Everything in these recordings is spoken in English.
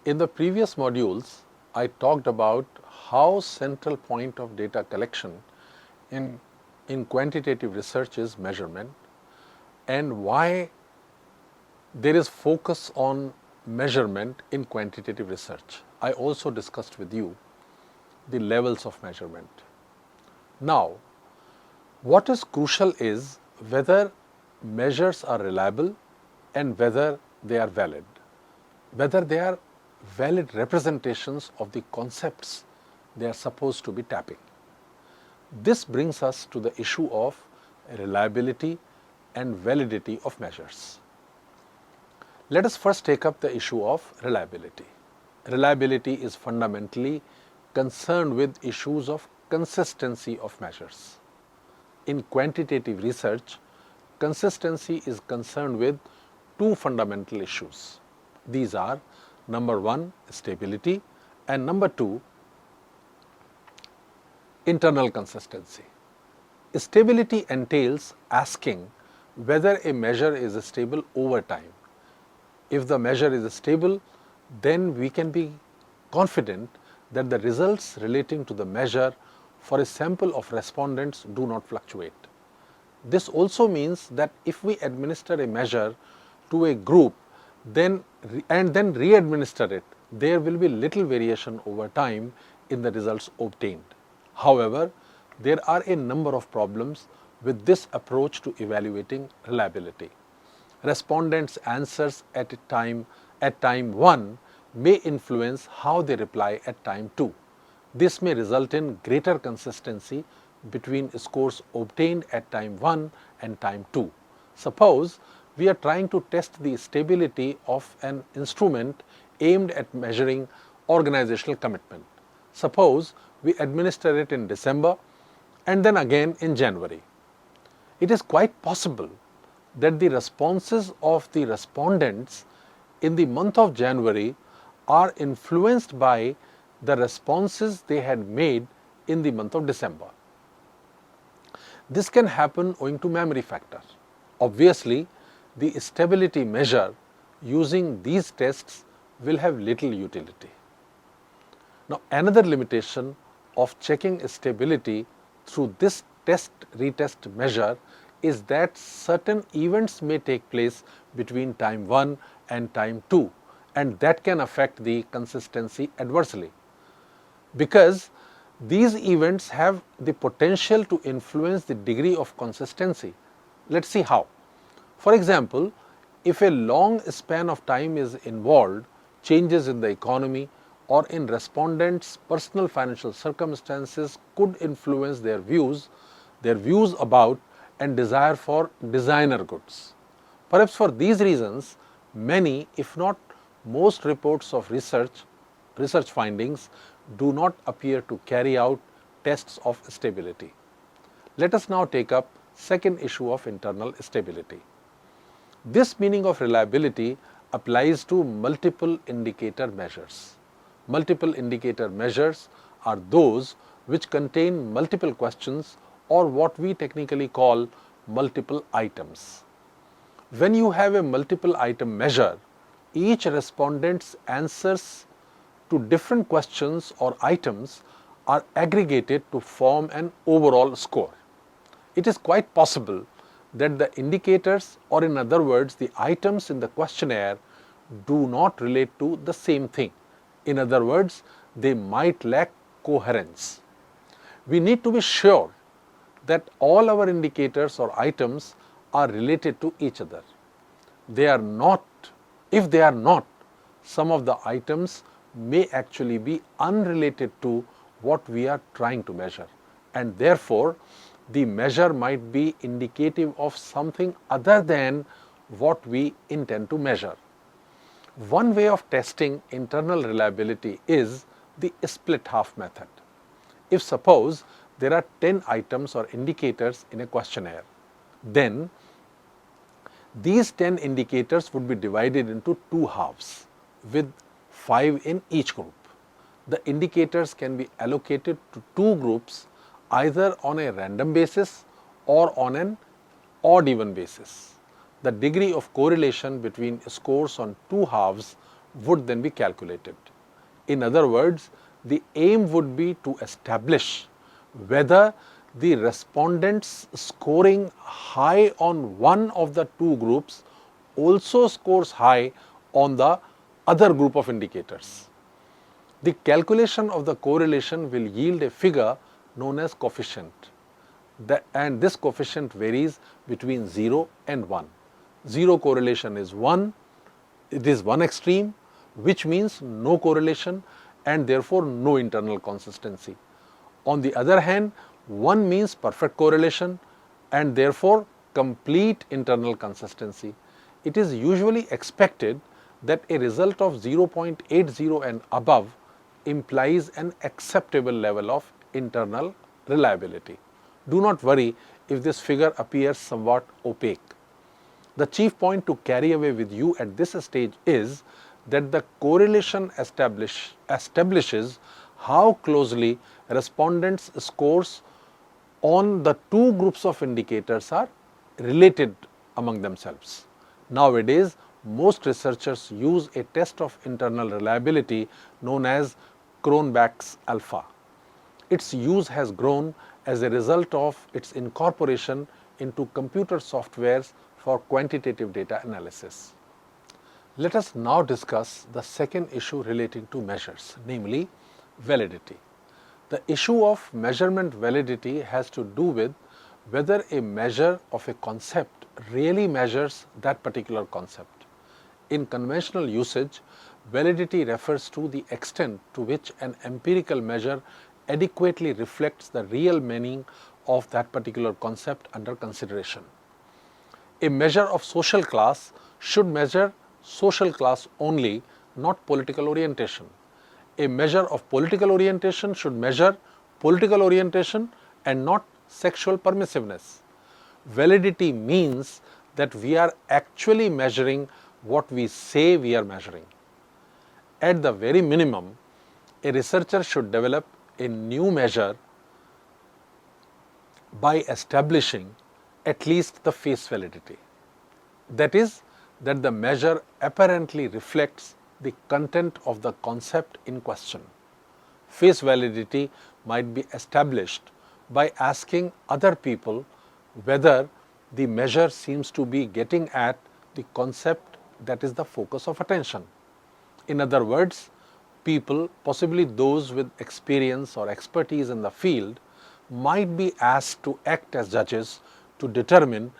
In the previous modules, I talked about how central point of data collection in, in quantitative research is measurement and why there is focus on measurement in quantitative research. I also discussed with you the levels of measurement. Now, what is crucial is whether measures are reliable and whether they are valid, whether they are valid representations of the concepts they are supposed to be tapping. This brings us to the issue of reliability and validity of measures. Let us first take up the issue of reliability. Reliability is fundamentally concerned with issues of consistency of measures. In quantitative research, consistency is concerned with two fundamental issues. These are number one, stability, and number two, internal consistency. Stability entails asking whether a measure is stable over time. If the measure is stable, then we can be confident that the results relating to the measure for a sample of respondents do not fluctuate. This also means that if we administer a measure to a group then re-administer it, there will be little variation over time in the results obtained. However, there are a number of problems with this approach to evaluating reliability. Respondents' answers at time 1 may influence how they reply at time 2. This may result in greater consistency between scores obtained at time 1 and time 2. Suppose we are trying to test the stability of an instrument aimed at measuring organizational commitment. Suppose we administer it in December and then again in January. It is quite possible that the responses of the respondents in the month of January are influenced by the responses they had made in the month of December. This can happen owing to memory factor. Obviously, the stability measure using these tests will have little utility. Now, another limitation of checking stability through this test-retest measure is that certain events may take place between time 1 and time 2, and that can affect the consistency adversely, because these events have the potential to influence the degree of consistency. Let us see how. For example, if a long span of time is involved, changes in the economy or in respondents' personal financial circumstances could influence their views about and desire for designer goods. Perhaps for these reasons, many, if not most reports of research findings do not appear to carry out tests of stability. Let us now take up second issue of internal stability. This meaning of reliability applies to multiple indicator measures. Multiple indicator measures are those which contain multiple questions, or what we technically call multiple items. When you have a multiple item measure, each respondent's answers to different questions or items are aggregated to form an overall score. It is quite possible that the indicators, or in other words the items in the questionnaire, do not relate to the same thing. In other words, they might lack coherence. We need to be sure that all our indicators or items are related to each other. They are not. If they are not, some of the items may actually be unrelated to what we are trying to measure, and therefore the measure might be indicative of something other than what we intend to measure. One way of testing internal reliability is the split half method. If suppose there are 10 items or indicators in a questionnaire, then these 10 indicators would be divided into two halves with 5 in each group. The indicators can be allocated to two groups either on a random basis or on an odd even basis. The degree of correlation between scores on two halves would then be calculated. In other words, the aim would be to establish whether the respondents scoring high on one of the two groups also scores high on the other group of indicators. The calculation of the correlation will yield a figure known as coefficient, and this coefficient varies between 0 and 1. 0 correlation is 1, it is one extreme, which means no correlation and therefore no internal consistency. On the other hand, 1 means perfect correlation and therefore complete internal consistency. It is usually expected that a result of 0.80 and above implies an acceptable level of internal reliability. Do not worry if this figure appears somewhat opaque. The chief point to carry away with you at this stage is that the correlation establishes how closely respondents' scores on the two groups of indicators are related among themselves. Nowadays, most researchers use a test of internal reliability known as Cronbach's alpha. Its use has grown as a result of its incorporation into computer softwares for quantitative data analysis. Let us now discuss the second issue relating to measures, namely validity. The issue of measurement validity has to do with whether a measure of a concept really measures that particular concept. In conventional usage, validity refers to the extent to which an empirical measure adequately reflects the real meaning of that particular concept under consideration. A measure of social class should measure social class only, not political orientation. A measure of political orientation should measure political orientation and not sexual permissiveness. Validity means that we are actually measuring what we say we are measuring. At the very minimum, a researcher should develop a new measure by establishing at least the face validity. That is, that the measure apparently reflects the content of the concept in question. Face validity might be established by asking other people whether the measure seems to be getting at the concept that is the focus of attention. In other words, people, possibly those with experience or expertise in the field, might be asked to act as judges to determine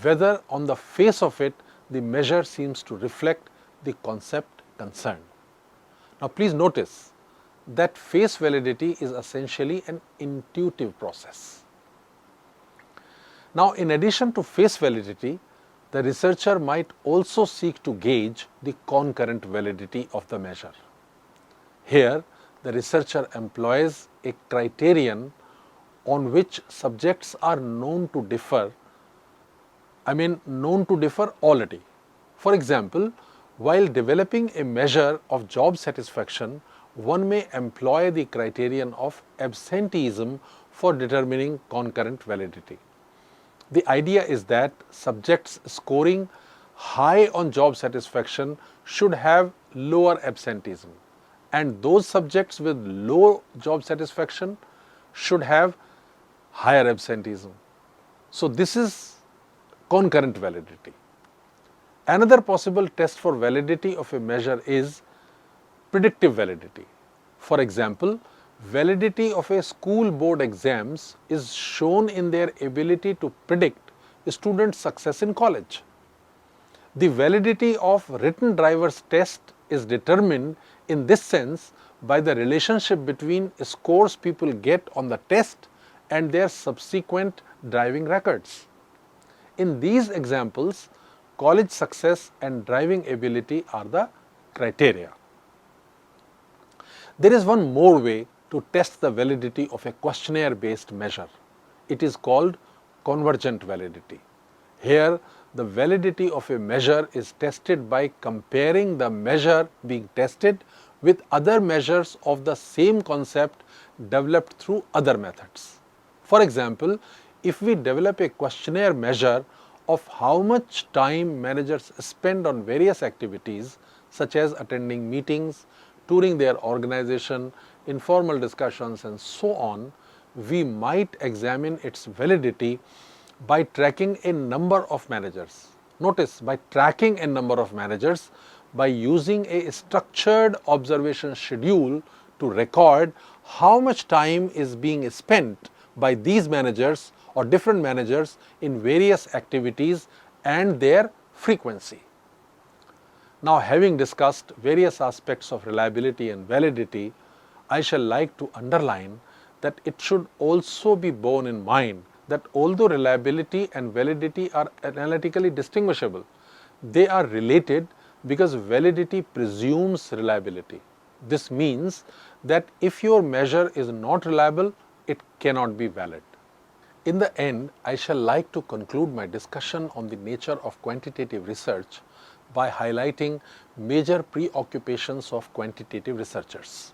whether on the face of it the measure seems to reflect the concept concerned. Now please notice that face validity is essentially an intuitive process. Now in addition to face validity, the researcher might also seek to gauge the concurrent validity of the measure. Here, the researcher employs a criterion on which subjects are known to differ already. For example, while developing a measure of job satisfaction, one may employ the criterion of absenteeism for determining concurrent validity. The idea is that subjects scoring high on job satisfaction should have lower absenteeism, and those subjects with low job satisfaction should have higher absenteeism. So this is concurrent validity. Another possible test for validity of a measure is predictive validity. For example, validity of a school board exams is shown in their ability to predict a student's success in college. The validity of written driver's test is determined in this sense by the relationship between scores people get on the test and their subsequent driving records. In these examples, college success and driving ability are the criteria. There is one more way to test the validity of a questionnaire-based measure. It is called convergent validity. Here, the validity of a measure is tested by comparing the measure being tested with other measures of the same concept developed through other methods. For example, if we develop a questionnaire measure of how much time managers spend on various activities such as attending meetings, touring their organization, informal discussions and so on, we might examine its validity by tracking a number of managers. Notice, by tracking a number of managers, by using a structured observation schedule to record how much time is being spent by these managers or different managers in various activities and their frequency. Now, having discussed various aspects of reliability and validity, I shall like to underline that it should also be borne in mind that although reliability and validity are analytically distinguishable, they are related because validity presumes reliability. This means that if your measure is not reliable, it cannot be valid. In the end, I shall like to conclude my discussion on the nature of quantitative research by highlighting major preoccupations of quantitative researchers.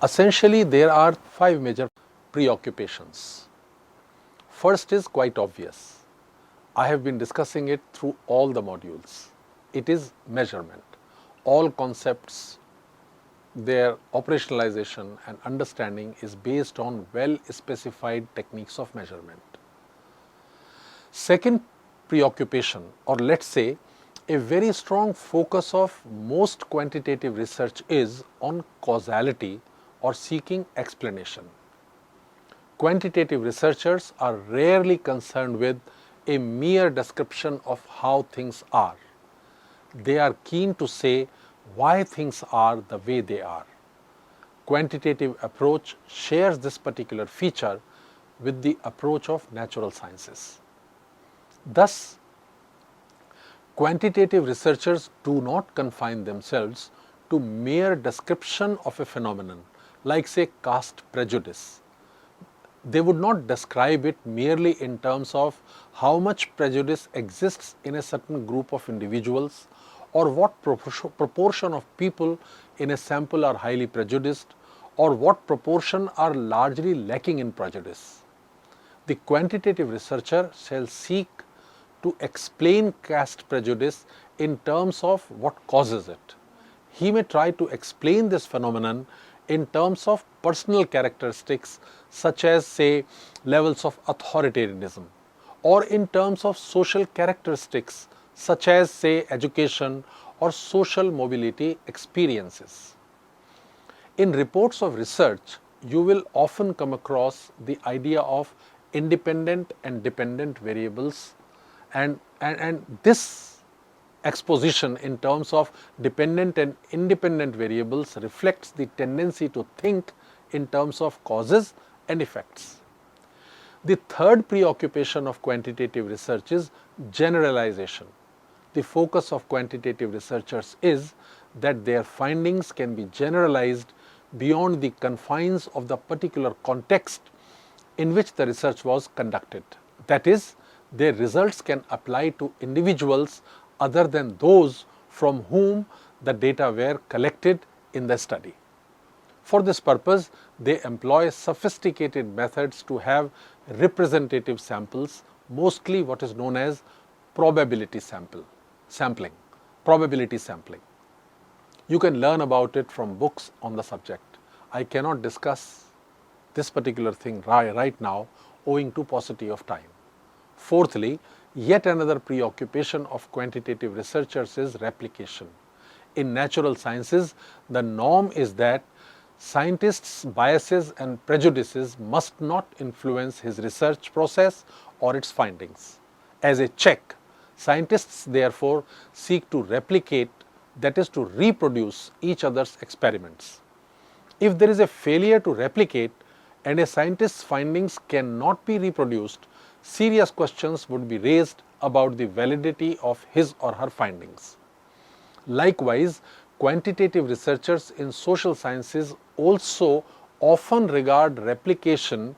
Essentially, there are 5 major preoccupations. First is quite obvious. I have been discussing it through all the modules. It is measurement. All concepts, their operationalization and understanding is based on well-specified techniques of measurement. Second preoccupation, or let's say a very strong focus of most quantitative research is on causality or seeking explanation. Quantitative researchers are rarely concerned with a mere description of how things are. They are keen to say why things are the way they are. Quantitative approach shares this particular feature with the approach of natural sciences. Thus, quantitative researchers do not confine themselves to mere description of a phenomenon, like say caste prejudice. They would not describe it merely in terms of how much prejudice exists in a certain group of individuals or what proportion of people in a sample are highly prejudiced or what proportion are largely lacking in prejudice. The quantitative researcher shall seek to explain caste prejudice in terms of what causes it. He may try to explain this phenomenon in terms of personal characteristics such as say levels of authoritarianism, or in terms of social characteristics such as say education or social mobility experiences. In reports of research, you will often come across the idea of independent and dependent variables, and this exposition in terms of dependent and independent variables reflects the tendency to think in terms of causes and effects. The third preoccupation of quantitative research is generalization. The focus of quantitative researchers is that their findings can be generalized beyond the confines of the particular context in which the research was conducted. That is, their results can apply to individuals other than those from whom the data were collected in the study. For this purpose, they employ sophisticated methods to have representative samples, mostly what is known as probability sampling. You can learn about it from books on the subject. I cannot discuss this particular thing right now owing to paucity of time. Fourthly, yet another preoccupation of quantitative researchers is replication. In natural sciences, the norm is that scientists' biases and prejudices must not influence his research process or its findings. As a check, scientists therefore seek to replicate, that is to reproduce each other's experiments. If there is a failure to replicate and a scientist's findings cannot be reproduced, serious questions would be raised about the validity of his or her findings. Likewise, quantitative researchers in social sciences also often regard replication,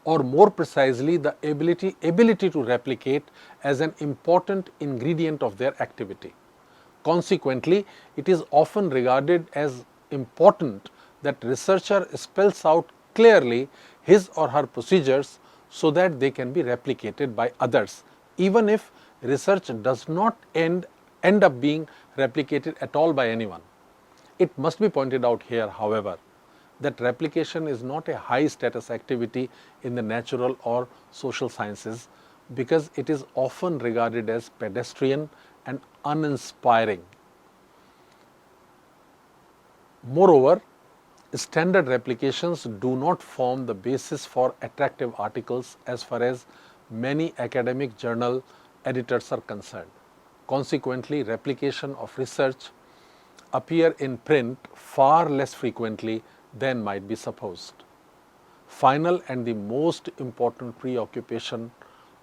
or more precisely the ability to replicate, as an important ingredient of their activity. Consequently, it is often regarded as important that researcher spells out clearly his or her procedures so that they can be replicated by others, even if research does not end up being replicated at all by anyone. It must be pointed out here, however, that replication is not a high status activity in the natural or social sciences because it is often regarded as pedestrian and uninspiring. Moreover, standard replications do not form the basis for attractive articles as far as many academic journal editors are concerned. Consequently, replication of research appear in print far less frequently than might be supposed. Final and the most important preoccupation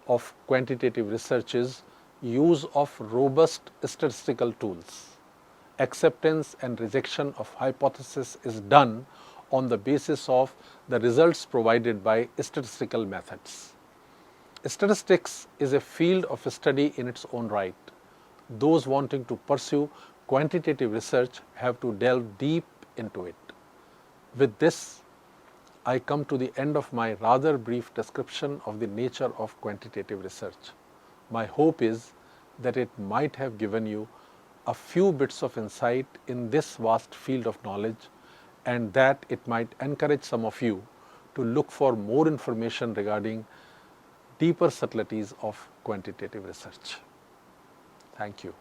of quantitative research is use of robust statistical tools. Acceptance and rejection of hypothesis is done on the basis of the results provided by statistical methods. Statistics is a field of study in its own right. Those wanting to pursue quantitative research have to delve deep into it. With this, I come to the end of my rather brief description of the nature of quantitative research. My hope is that it might have given you a few bits of insight in this vast field of knowledge, and that it might encourage some of you to look for more information regarding deeper subtleties of quantitative research. Thank you.